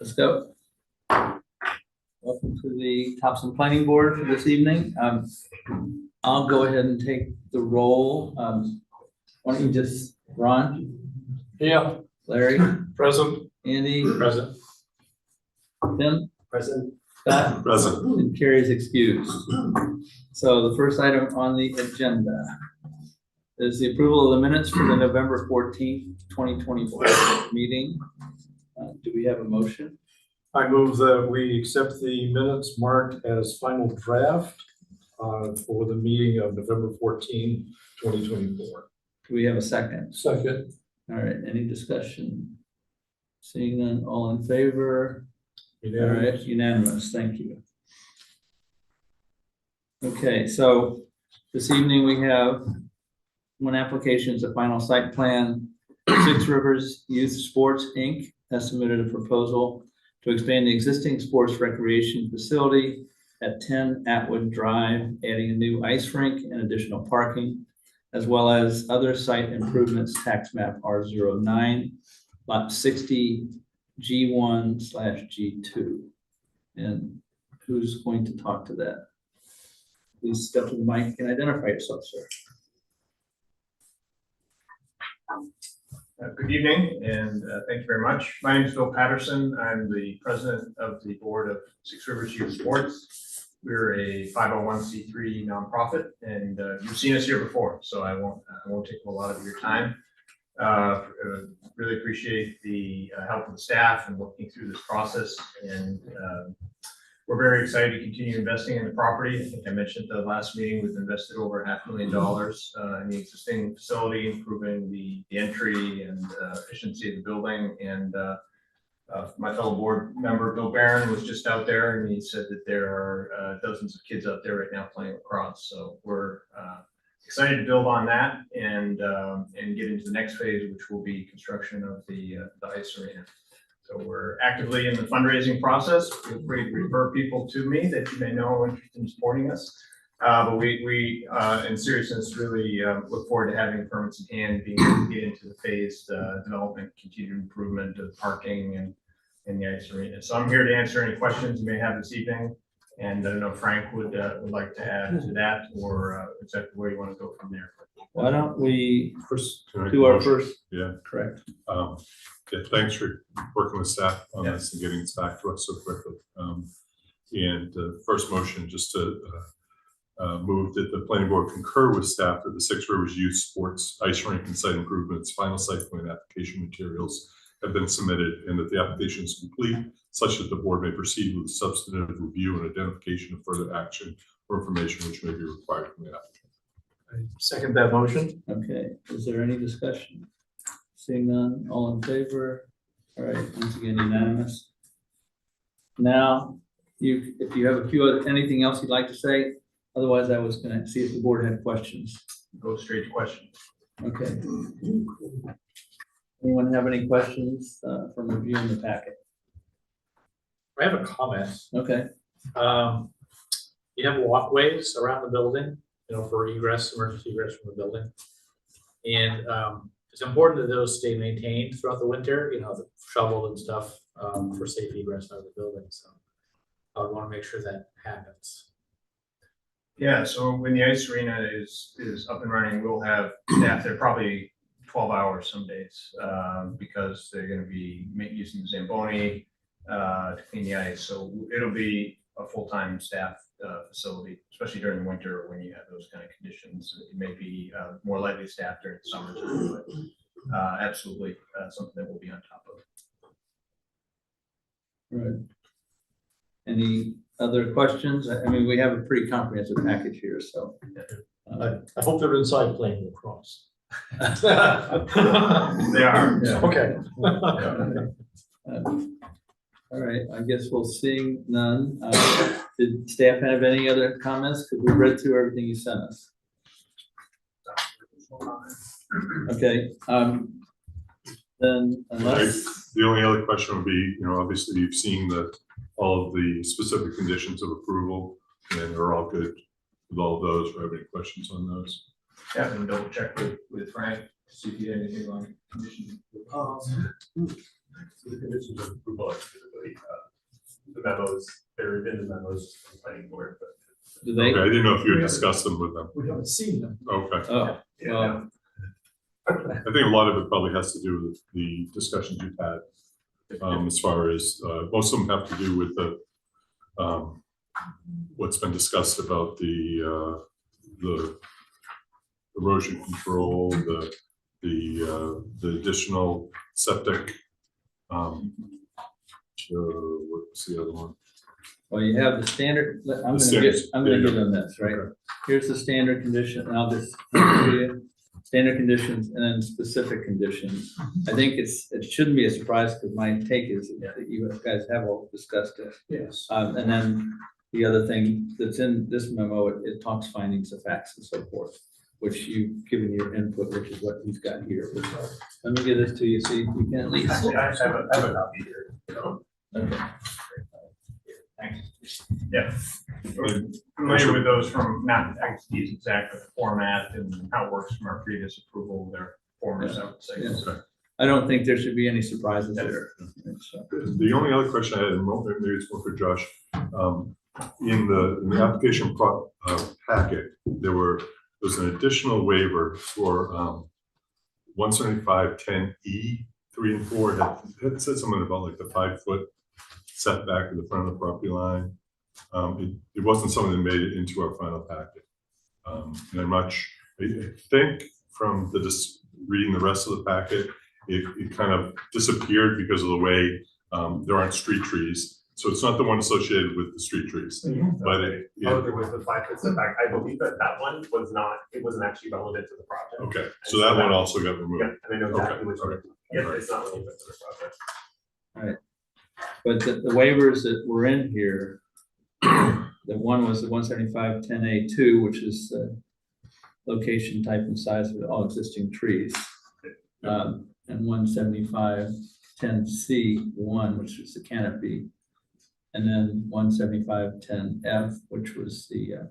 Let's go. Welcome to the Topsham Planning Board for this evening. I'll go ahead and take the roll. Why don't you just, Ron? Yeah. Larry? Present. Andy? Present. Tim? Present. Scott? Present. And Carrie is excused. So the first item on the agenda is the approval of the minutes for the November 14th, 2024 meeting. Do we have a motion? I move that we accept the minutes marked as final draft for the meeting of November 14, 2024. Do we have a second? Second. All right, any discussion? Seeing none, all in favor? Unanimous. All right, unanimous, thank you. Okay, so this evening we have one application, it's a final site plan. Six Rivers Youth Sports, Inc. has submitted a proposal to expand the existing sports recreation facility at 10 Atwood Drive, adding a new ice rink and additional parking, as well as other site improvements, tax map R09, lot 60 G1/G2. And who's going to talk to that? Please step to the mic and identify yourself, sir. Good evening, and thank you very much. My name is Bill Patterson. I'm the president of the board of Six Rivers Youth Sports. We're a 501c3 nonprofit, and you've seen us here before, so I won't take a lot of your time. Really appreciate the help of the staff and working through this process, and we're very excited to continue investing in the property. I think I mentioned at the last meeting, we've invested over $500,000 in the existing facility, improving the entry and efficiency of the building. And my fellow board member, Bill Barron, was just out there, and he said that there are dozens of kids out there right now playing lacrosse. So we're excited to build on that and get into the next phase, which will be construction of the ice arena. So we're actively in the fundraising process. Feel free to refer people to me that you may know are interested in supporting us. But we in seriousness, really look forward to having permits in hand, being able to get into the phased development, continued improvement of parking and the ice arena. So I'm here to answer any questions you may have this evening. And I don't know if Frank would like to add to that, or exactly where you want to go from there. Why don't we First, do our first? Yeah, correct. Yeah, thanks for working with staff on this and getting this back to us so quickly. And first motion, just to move that the planning board concur with staff that the Six Rivers Youth Sports ice rink and site improvements final site plan application materials have been submitted, and that the application is complete, such that the board may proceed with substantive review and identification of further action or information which may be required from the applicant. I second that motion. Okay, is there any discussion? Seeing none, all in favor? All right, once again, unanimous. Now, if you have anything else you'd like to say, otherwise I was going to see if the board had questions. Go straight to questions. Okay. Anyone have any questions from reviewing the packet? I have a comment. Okay. You have walkways around the building, for egress, emergency egress from the building. And it's important that those stay maintained throughout the winter, shoveled and stuff for safe egress out of the building. So I would want to make sure that happens. Yeah, so when the ice arena is up and running, we'll have staff there probably 12 hours some days because they're going to be using the Zamboni to clean the ice. So it'll be a full-time staff facility, especially during the winter when you have those kind of conditions. It may be more lightly staffed during the summertime, but absolutely something that we'll be on top of. Right. Any other questions? I mean, we have a pretty comprehensive package here, so. I hope they're inside playing lacrosse. They are. Yeah. Okay. All right, I guess we'll see none. Did staff have any other comments? Because we read through everything you sent us. Okay. Then unless The only other question would be, obviously you've seen all of the specific conditions of approval, and they're all good with all of those. Do you have any questions on those? Yeah, and double check with Frank to see if he had anything on conditions. So the conditions of approval are typically memos, they're in the memos from the planning board, but. Do they? Okay, I didn't know if you had discussed them with them. We haven't seen them. Okay. Oh, Yeah, well, I think a lot of it probably has to do with the discussions you've had. As far as, most of them have to do with the, what's been discussed about the erosion control, the additional septic. What's the other one? well, you have the standard, I'm standards, gonna there you give go. them this, right? Okay. Here's the standard condition, and I'll just read you. Standard conditions and then specific conditions. I think it shouldn't be a surprise because my take is that you guys have all discussed it. Yes. And then the other thing that's in this memo, it talks findings of facts and so forth, which you've given your input, which is what he's got here. Let me give this to you so you can at least. actually, I have a copy here. Okay. Yeah. Familiar with those from, not these exact format and how it works from our previous approval, their formers, I would say. Yeah. I don't think there should be any surprises there. So, The only other question I had, and maybe it's more for Josh, in the application packet, there was an additional waiver for 175-10E 3 and 4. It said something about like the 5-foot setback to the front of the property line. It wasn't something that made it into our final packet. And I think from reading the rest of the packet, it kind of disappeared because of the way there aren't street trees. So it's not the one associated with the street trees, but There was the 5-foot setback. I believe that one was not, it wasn't actually relevant to the project. okay. So that one also got removed. Yeah, and I know exactly Okay, which one. okay. Yeah, it's not relevant to the project. but the waivers that were in here, the one was the 175-10A2, which is the location, type, and size of all existing trees. And 175-10C1, which is the canopy. And then 175-10F, which was the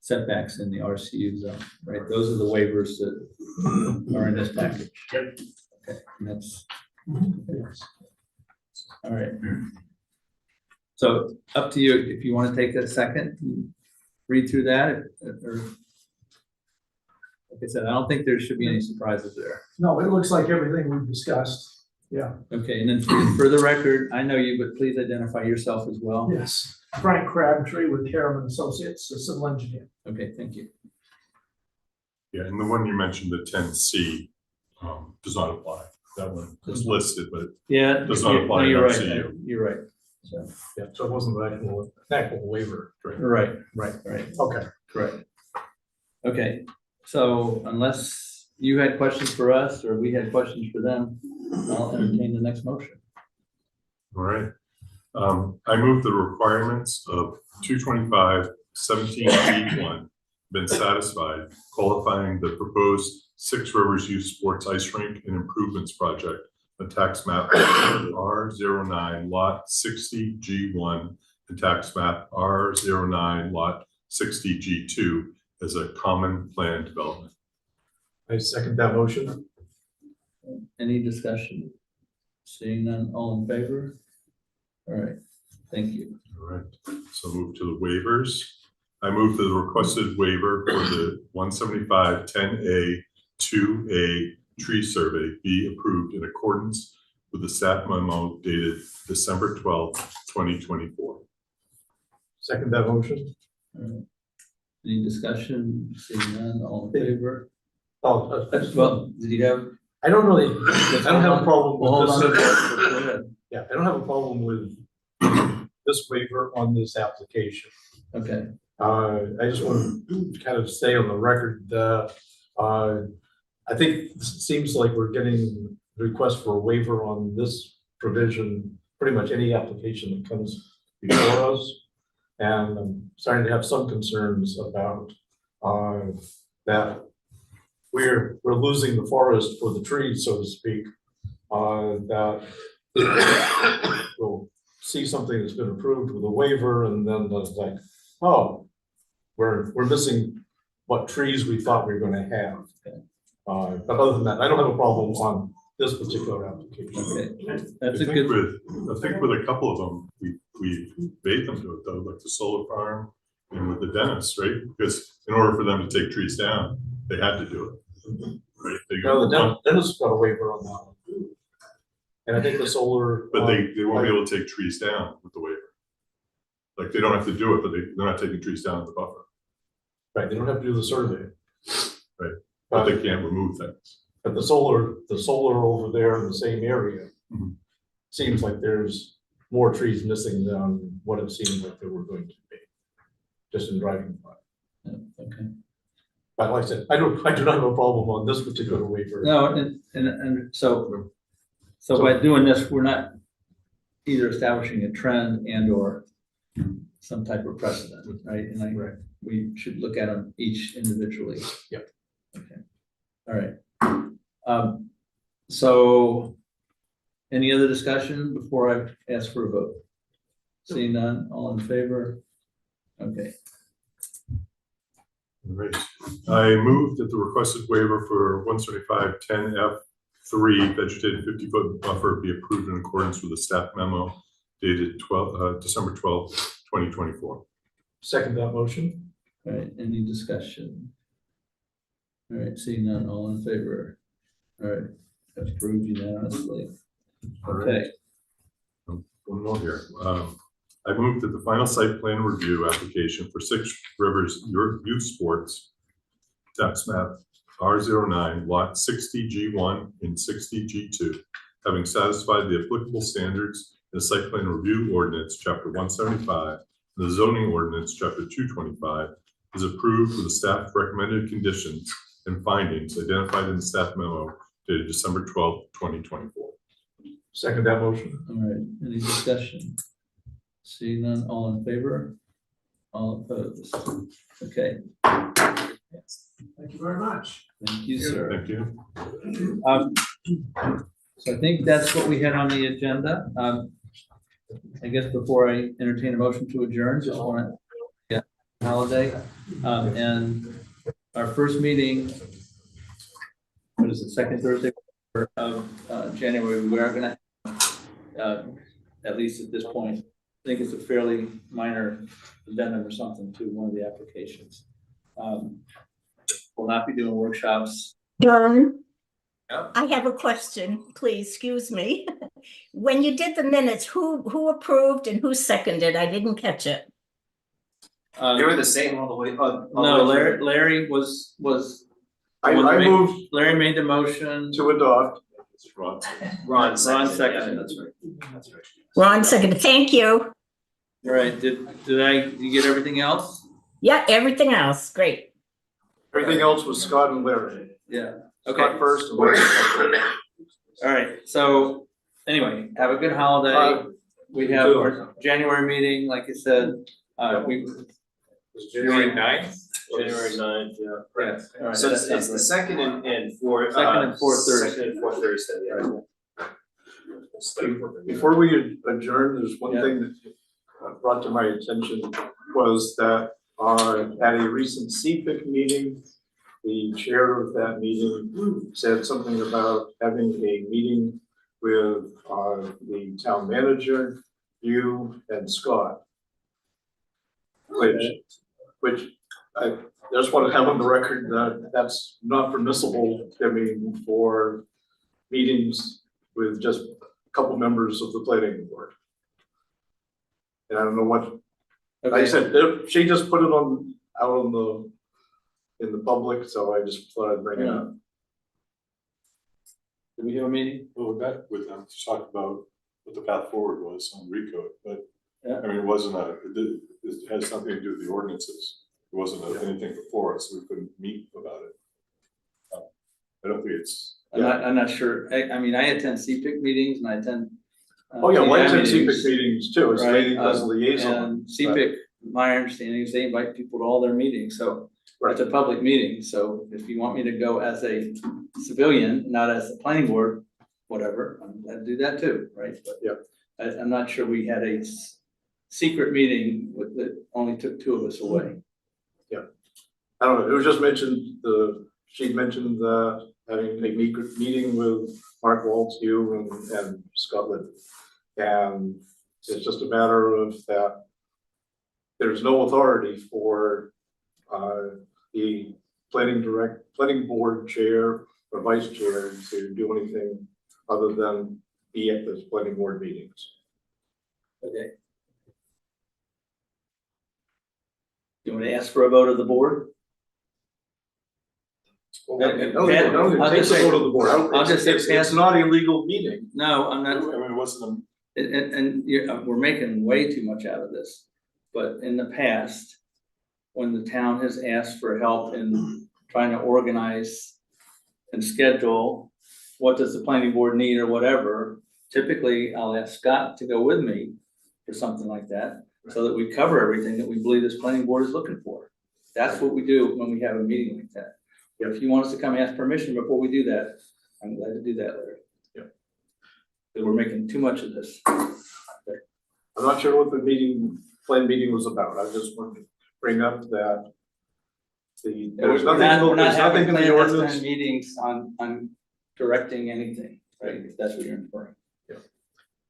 setbacks in the RCU zone, right? Those are the waivers that are in this package. Yep. Okay, and that's, all right. So up to you, if you want to take a second, read through that, or like I said, I don't think there should be any surprises there. No, it looks like everything we've discussed. Yeah, Okay, and then for the record, I know you, but please identify yourself as well. yes. Frank Crabtree with Harriman Associates, a civil engineer. Okay, thank you. Yeah, and the one you mentioned, the 10C, does not apply. That one is listed, but Yeah. Does not apply no, you're in right. RCU. You're right. So, Yeah, so it wasn't an actual waiver. right, Okay. correct. Okay, so unless you had questions for us or we had questions for them, I'll entertain the next motion. all right. I move the requirements of 225-17B1 been satisfied, qualifying the proposed Six Rivers Youth Sports Ice Rink and Improvements Project, the tax map R09 lot 60G1 and tax map R09 lot 60G2 as a common plan development. I second that motion. Any discussion? Seeing none, all in favor? All right, thank you. All right, so move to the waivers. I move the requested waiver for the 175-10A 2A tree survey be approved in accordance with the staff memo dated December 12th, 2024. Second that motion. All right. Any discussion? Seeing none, all in favor? Oh, Well, did you have? I don't really, I don't have a problem Well, hold on. with this. Go ahead. Yeah, I don't have a problem with this waiver on this application. Okay, I just want to kind of stay on the record that I think it seems like we're getting requests for a waiver on this provision, pretty much any application that comes before us. And I'm starting to have some concerns about that we're losing the forest for the trees, so to speak. That we'll see something that's been approved with a waiver, and then it's like, oh, we're missing what trees we thought we were going to have. But other than that, I don't have a problem on this particular application. okay, that's a I think good, with a couple of them, we made them do it though, like the solar farm and with the dentist, right? Because in order for them to take trees down, they had to do it. Right? They No, got, the dentist got a waiver on that one. And I think the solar. but they won't be able to take trees down with the waiver. Like they don't have to do it, but they're not taking trees down in the buffer, Right, they don't have to do the survey. right? But they can't remove things. But the solar over there in the same area. Mhm. Seems like there's more trees missing than what it seemed like there were going to be. Just in driving by. Yeah, okay. But like I said, I do not have a problem on this particular waiver. No, and so by doing this, we're not either establishing a trend and or some type of precedent, right? And Right. we should look at them each individually. Yep. Okay, all right. So any other discussion before I ask for a vote? Seeing none, all in favor? Okay, Right. I move that the requested waiver for 175-10F3 vegetated 50-foot buffer be approved in accordance with the staff memo dated December 12th, 2024. Second that motion. all right, any discussion? All right, seeing none, all in favor? All right, approved unanimously. All right. Okay, One more here. I move that the final site plan review application for Six Rivers Youth Sports tax map R09 lot 60G1 and 60G2, having satisfied the applicable standards in the site plan review ordinance, chapter 175, and the zoning ordinance, chapter 225, is approved with the staff recommended conditions and findings identified in the staff memo dated December 12th, 2024. Second that motion. all right, any discussion? Seeing none, all in favor? All opposed? Okay, Thank you very much. thank you, sir. Thank you. So I think that's what we had on the agenda. I guess before I entertain a motion to adjourn, just want to get holiday. And our first meeting, what is it, second Thursday of January, we are gonna, at least at this point, I think it's a fairly minor addendum or something to one of the applications. We'll not be doing workshops. John? Yep. I have a question, please, excuse me. When you did the minutes, who approved and who seconded? I didn't catch it. They were the same all the way. No, Larry was. I moved Larry made the motion. to adopt. Ron seconded, seconded. that's right. That's right. Ron seconded, thank you. All right, did you get everything else? Yeah, everything else, great. Everything else was Scott and Larry. Yeah, Scott okay, first and Larry second. all right, so anyway, have a good holiday. We have too. our January meeting, like I said, we. January 9th? January 9th, yeah. Yeah, all right, So that's it's the second and fourth. Second and fourth Thursday. Second and fourth Thursday, yeah. Before we adjourn, there's one Yeah. thing that brought to my attention was that at a recent CPIC meeting, the chair of that meeting said something about having a meeting with the town manager, you and Scott. Which I just want to have on the record that that's not permissible, I mean, for meetings with just a couple members of the planning board. And I don't know what, like I Okay, said, she just put it in the public, so I just thought I'd bring it up. did we have a meeting? Well, we met with them to talk about what the path forward was on recode, but Yeah. I mean, it wasn't it has something to do with the ordinances. It wasn't anything before us, so we couldn't meet about it. I don't think it's. I'm not sure, I mean, I attend CPIC meetings and I attend. Oh, yeah, well, I attend CPI CPIC meetings too, as right, a liaison. And CPIC, my understanding is they invite people to all their meetings, so it's a public meeting, so if you want me to go as a civilian, not as the planning board, whatever, I'm glad to do that too, right? But Yeah. I'm not sure we had a secret meeting that only took two of us away. I don't know, it was just mentioned, she'd mentioned having a meeting with Mark Waltz, you and Scott Litt. And It's just a matter of that there's no authority for the planning board chair or vice chair to do anything other than be at the planning board meetings. Okay. You want to ask for a vote of the board? Well, And- no, they don't. I'll It just takes a say- vote of the board. I'll just say It's not a legal meeting. No, I'm I not, mean, it wasn't and we're making way too much out of this. But in the past, when the town has asked for help in trying to organize and schedule, what does the planning board need or whatever, typically I'll ask Scott to go with me for something like that, so that we cover everything that we believe this planning board is looking for. That's what we do when we have a meeting like that. If you want us to come ask permission before we do that, I'm glad to do that, Larry. Yeah. Because we're making too much of this. I'm not sure what the planned meeting was about. I just wanted to bring up that there's We're nothing, not there's nothing having in the planned ordinance. meetings on directing anything, right? If that's what you're inferring.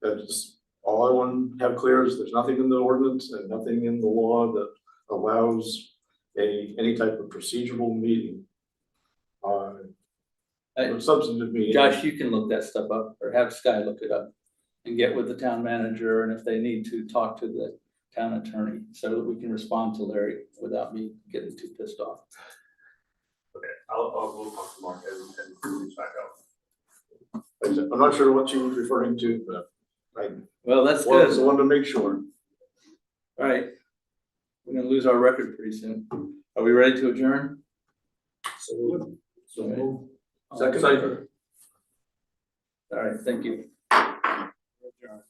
That's all I want to have clear is there's nothing in the ordinance and nothing in the law that allows any type of procedural meeting. A substantive meeting. Josh, you can look that stuff up or have Sky look it up and get with the town manager, and if they need to, talk to the town attorney so that we can respond to Larry without me getting too pissed off. Okay, we'll talk to Mark and reach back out. Like I said, I'm not sure what she was referring to, but I Well, that's good. wanted to make sure. All right. We're gonna lose our record pretty soon. Are we ready to adjourn? So Okay. move. All in favor? All right, thank you. Adjourn.